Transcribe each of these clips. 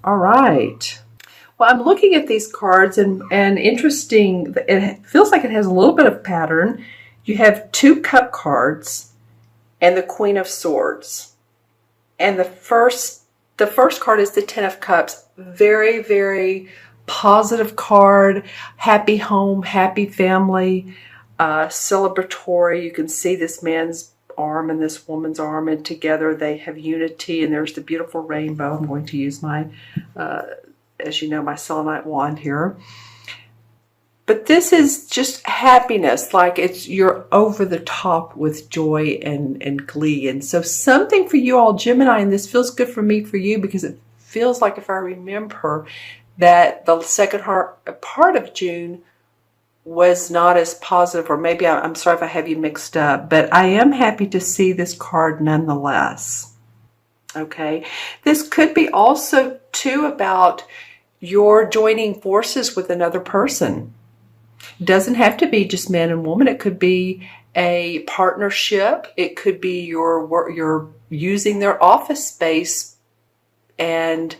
All right. Well, I'm looking at these cards and interesting, it feels like it has a little bit of pattern. You have 2 cup cards and the Queen of Swords. And the first card is the Ten of Cups. Very, very positive card. Happy home, happy family, celebratory. You can see this man's arm and this woman's arm, and together they have unity, and there's the beautiful rainbow. I'm going to use my, as you know, my selenite wand here. But this is just happiness, like you're over the top with joy and glee. And so something for you all, Gemini, and this feels good for me, for you, because it feels like, if I remember, that the second part of June was not as positive, or maybe I'm sorry if I have you mixed up, but I am happy to see this card nonetheless. Okay, this could be also too about your joining forces with another person. It doesn't have to be just man and woman. It could be a partnership. It could be you're using their office space, and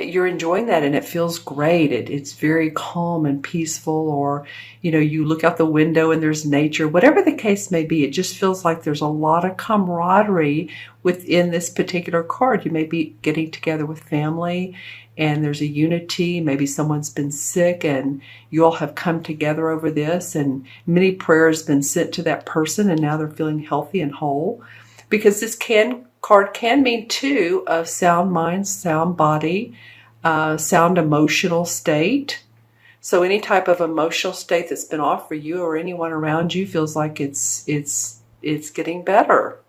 you're enjoying that, and it feels great. It's very calm and peaceful, or, you know, you look out the window and there's nature. Whatever the case may be, it just feels like there's a lot of camaraderie within this particular card. You may be getting together with family, and there's a unity. Maybe someone's been sick and you all have come together over this, and many prayers been sent to that person, and now they're feeling healthy and whole. Because this card can mean too of sound mind, sound body, sound emotional state. So any type of emotional state that's been off for you or anyone around you feels like it's getting better.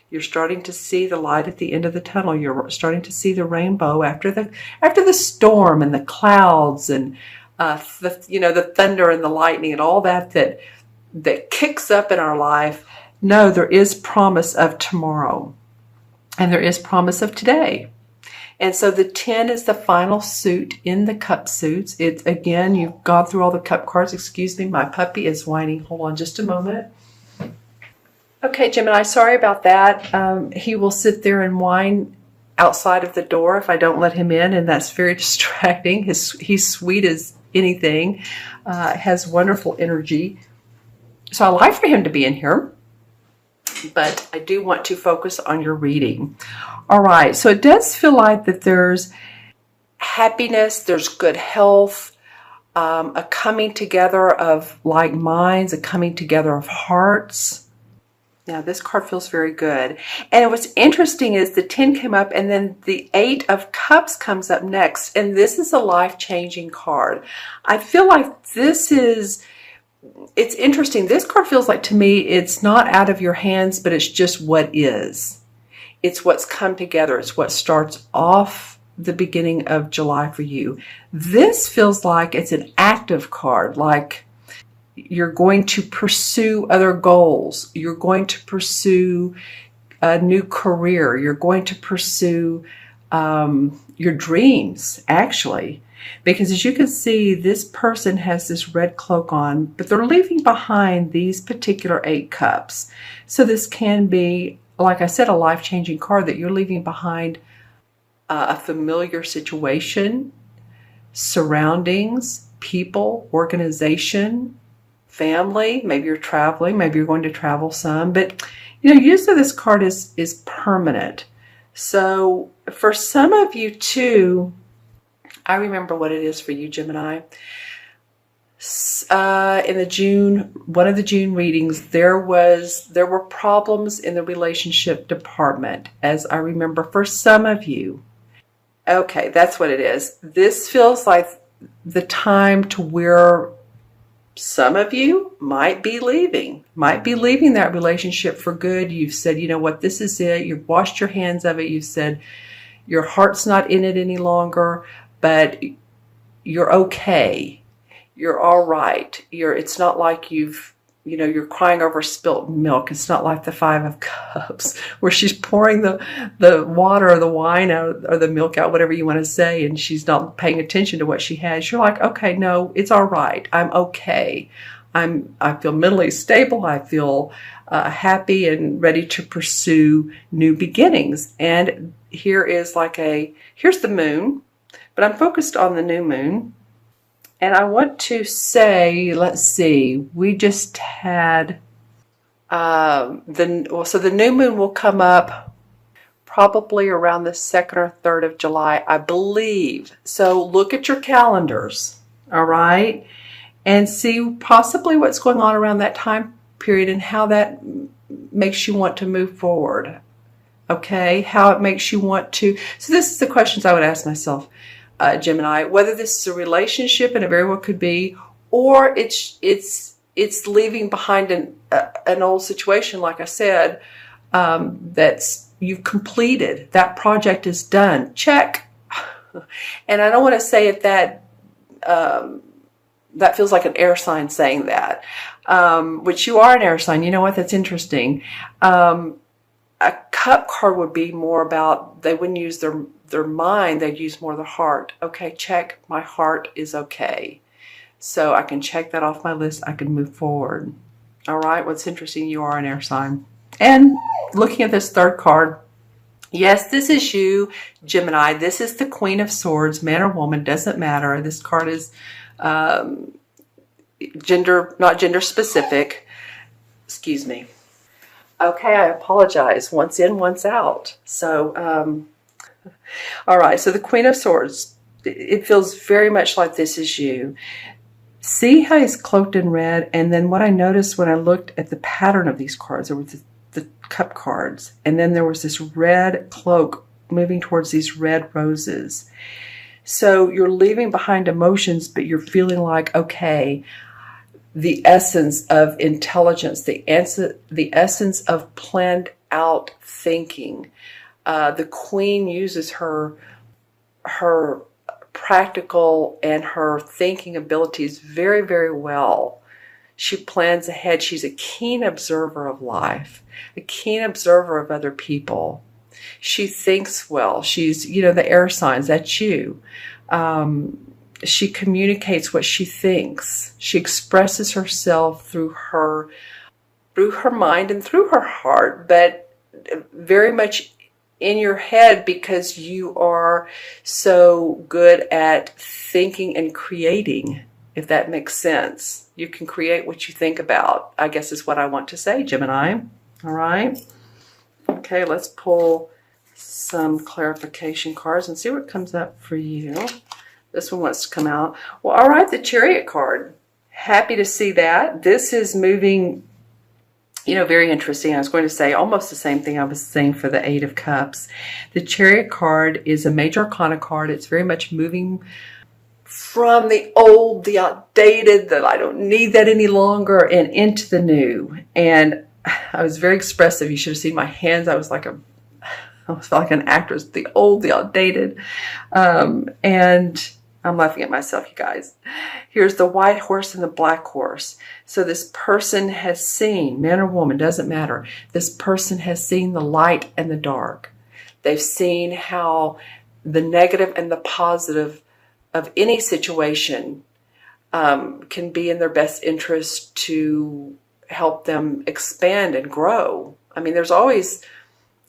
You're starting to see the light at the end of the tunnel. You're starting to see the rainbow after the storm and the clouds and the thunder and the lightning and all that kicks up in our life. No, there is promise of tomorrow, and there is promise of today. And so the 10 is the final suit in the cup suits. It's, again, you've gone through all the cup cards. Excuse me, my puppy is whining. Hold on just a moment. Okay, Gemini, sorry about that. He will sit there and whine outside of the door if I don't let him in, and that's very distracting. He's sweet as anything, has wonderful energy. So I like for him to be in here, but I do want to focus on your reading. All right, so it does feel like that there's happiness, there's good health, a coming together of like minds, a coming together of hearts. Now, this card feels very good. And what's interesting is the 10 came up, and then the 8 of Cups comes up next. And this is a life-changing card. I feel like it's interesting. This card feels like, to me, it's not out of your hands, but it's just what is. It's what's come together. It's what starts off the beginning of July for you. This feels like it's an active card, like you're going to pursue other goals. You're going to pursue a new career. You're going to pursue your dreams, actually. Because as you can see, this person has this red cloak on, but they're leaving behind these particular 8 cups. So this can be, like I said, a life-changing card, that you're leaving behind a familiar situation, surroundings, people, organization, family. Maybe you're traveling, maybe you're going to travel some, but usually this card is permanent. So for some of you too, I remember what it is for you, Gemini. In one of the June readings, there were problems in the relationship department, as I remember, for some of you. Okay, that's what it is. This feels like the time to where some of you might be leaving that relationship for good. You've said, you know what, this is it. You've washed your hands of it. You've said your heart's not in it any longer, but you're okay. You're all right. It's not like you're crying over spilt milk. It's not like the 5 of Cups where she's pouring the water or the wine out, or the milk out, whatever you want to say, and she's not paying attention to what she has. You're like, okay, no, it's all right. I'm okay. I feel mentally stable. I feel happy and ready to pursue new beginnings. And here is like here's the moon, but I'm focused on the new moon. And I want to say, let's see, we just had, so the new moon will come up probably around the 2nd or 3rd of July, I believe. So look at your calendars, all right, and see possibly what's going on around that time period and how that makes you want to move forward, okay, how it makes you want to. So this is the questions I would ask myself, Gemini, whether this is a relationship, and it very well could be, or it's leaving behind an old situation, like I said, that's you've completed. That project is done. Check. And I don't want to say it that that feels like an air sign saying that, which you are an air sign. You know what? That's interesting. A cup card would be more about, they wouldn't use their mind, they'd use more the heart. Okay, check, my heart is okay. So I can check that off my list. I can move forward. All right, what's interesting, you are an air sign. And looking at this third card, yes, this is you, Gemini. This is the Queen of Swords, man or woman, doesn't matter. This card is not gender specific. Excuse me. Okay, I apologize. Once in, once out. So, all right. So the Queen of Swords, it feels very much like this is you. See how he's cloaked in red? And then what I noticed when I looked at the pattern of these cards, there was the cup cards, and then there was this red cloak moving towards these red roses. So you're leaving behind emotions, but you're feeling like, okay, the essence of intelligence, the essence of planned out thinking. The Queen uses her practical and her thinking abilities very, very well. She plans ahead. She's a keen observer of life, a keen observer of other people. She thinks well. She's, the air signs, that's you. She communicates what she thinks. She expresses herself through her mind and through her heart, but very much in your head, because you are so good at thinking and creating, if that makes sense. You can create what you think about, I guess is what I want to say, Gemini. All right. Okay, let's pull some clarification cards and see what comes up for you. This one wants to come out. Well, all right, the Chariot card. Happy to see that. This is moving, very interesting. I was going to say almost the same thing I was saying for the Eight of Cups. The Chariot card is a major arcana card. It's very much moving from the old, the outdated, that I don't need that any longer, and into the new. And I was very expressive. You should have seen my hands. I was like an actress. The old, the outdated. And I'm laughing at myself, you guys. Here's the white horse and the black horse. So this person has seen, man or woman, doesn't matter. This person has seen the light and the dark. They've seen how the negative and the positive of any situation can be in their best interest to help them expand and grow. I mean, there's always,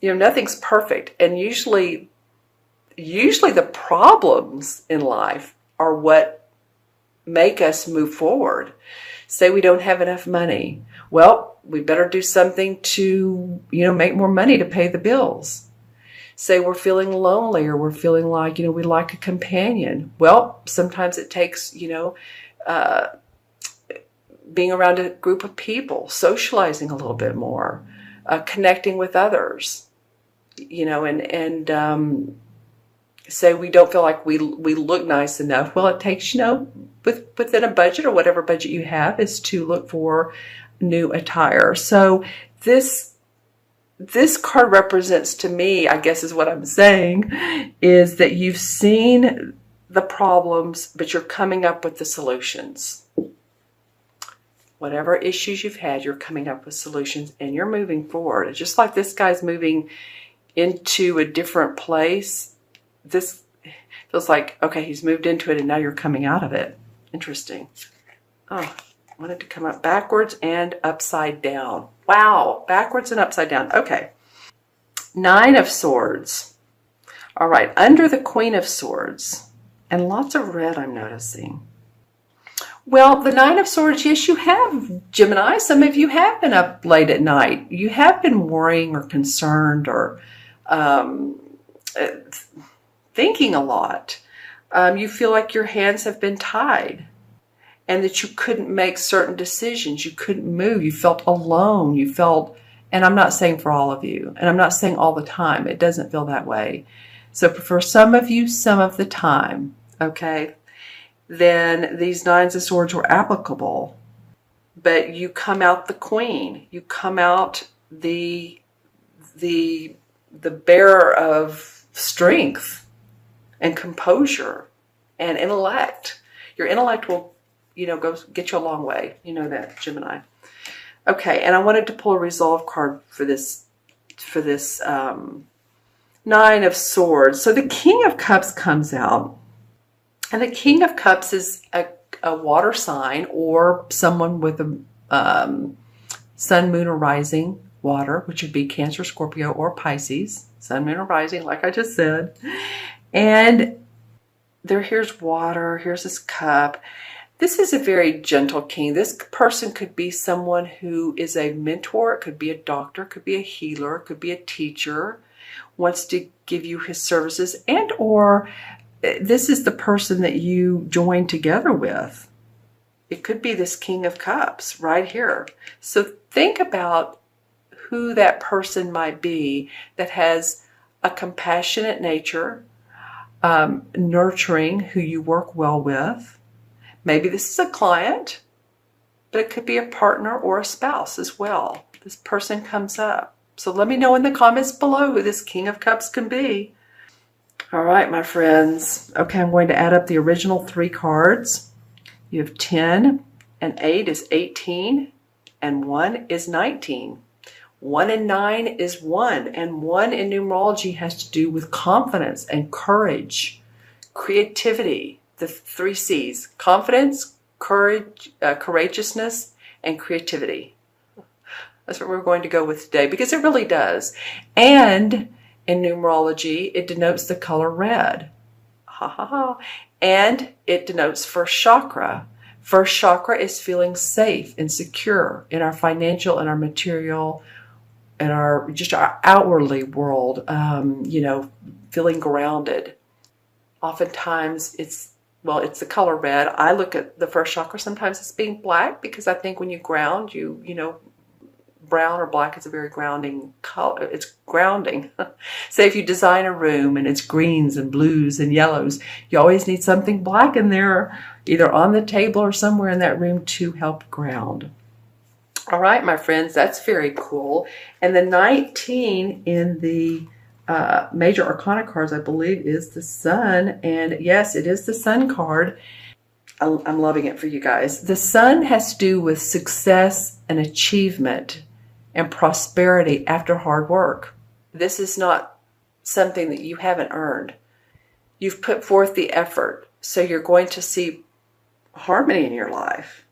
nothing's perfect. And usually the problems in life are what make us move forward. Say we don't have enough money. Well, we better do something to, make more money to pay the bills. Say we're feeling lonely, or we're feeling like, we like a companion. Well, sometimes it takes, being around a group of people, socializing a little bit more, connecting with others, and say we don't feel like we look nice enough. Well, it takes, within a budget, or whatever budget you have, is to look for new attire. So this card represents, to me, I guess is what I'm saying, is that you've seen the problems, but you're coming up with the solutions. Whatever issues you've had, you're coming up with solutions, and you're moving forward. It's just like this guy's moving into a different place. This feels like, okay, he's moved into it and now you're coming out of it. Interesting. Oh, I wanted to come up backwards and upside down. Wow, backwards and upside down. Okay. Nine of Swords. All right, under the Queen of Swords, and lots of red I'm noticing. Well, the Nine of Swords, yes, you have, Gemini. Some of you have been up late at night. You have been worrying or concerned or thinking a lot. You feel like your hands have been tied and that you couldn't make certain decisions. You couldn't move. You felt alone. You felt, and I'm not saying for all of you, and I'm not saying all the time. It doesn't feel that way. So for some of you, some of the time, okay, then these Nines of Swords were applicable. But you come out the Queen. You come out the bearer of strength and composure and intellect. Your intellect will, go get you a long way. You know that, Gemini. Okay, and I wanted to pull a resolve card for this Nine of Swords. So the King of Cups comes out, and the King of Cups is a water sign or someone with a sun, moon, or rising water, which would be Cancer, Scorpio, or Pisces. Sun, moon, or rising, like I just said. And here's water, here's this cup. This is a very gentle king. This person could be someone who is a mentor. It could be a doctor, could be a healer, could be a teacher, wants to give you his services, and or this is the person that you join together with. It could be this King of Cups right here. So think about who that person might be that has a compassionate nature, nurturing, who you work well with. Maybe this is a client, but it could be a partner or a spouse as well. This person comes up. So let me know in the comments below who this King of Cups can be. All right, my friends. Okay, I'm going to add up the original 3 cards. You have 10, and 8 is 18, and 1 is 19. 1 and 9 is 1, and 1 in numerology has to do with confidence and courage, creativity, the 3 C's: confidence, courage, courageousness, and creativity. That's what we're going to go with today, because it really does. And in numerology, it denotes the color red. Ha ha ha. And it denotes first chakra. First chakra is feeling safe and secure in our financial and our material and our outwardly world, feeling grounded. Oftentimes it's the color red. I look at the first chakra sometimes as being black, because I think when you ground, brown or black is a very grounding color. It's grounding. Say if you design a room and it's greens and blues and yellows, you always need something black in there, either on the table or somewhere in that room to help ground. All right, my friends, that's very cool. And the 19 in the major arcana cards, I believe, is the Sun. And yes, it is the Sun card. I'm loving it for you guys. The Sun has to do with success and achievement and prosperity after hard work. This is not something that you haven't earned. You've put forth the effort, so you're going to see harmony in your life.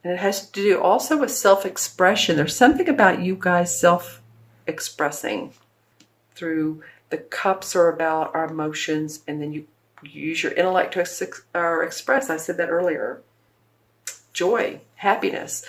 And it has to do also with self-expression. There's something about you guys self-expressing through the cups are about our emotions, and then you use your intellect to express. I said that earlier. Joy, happiness.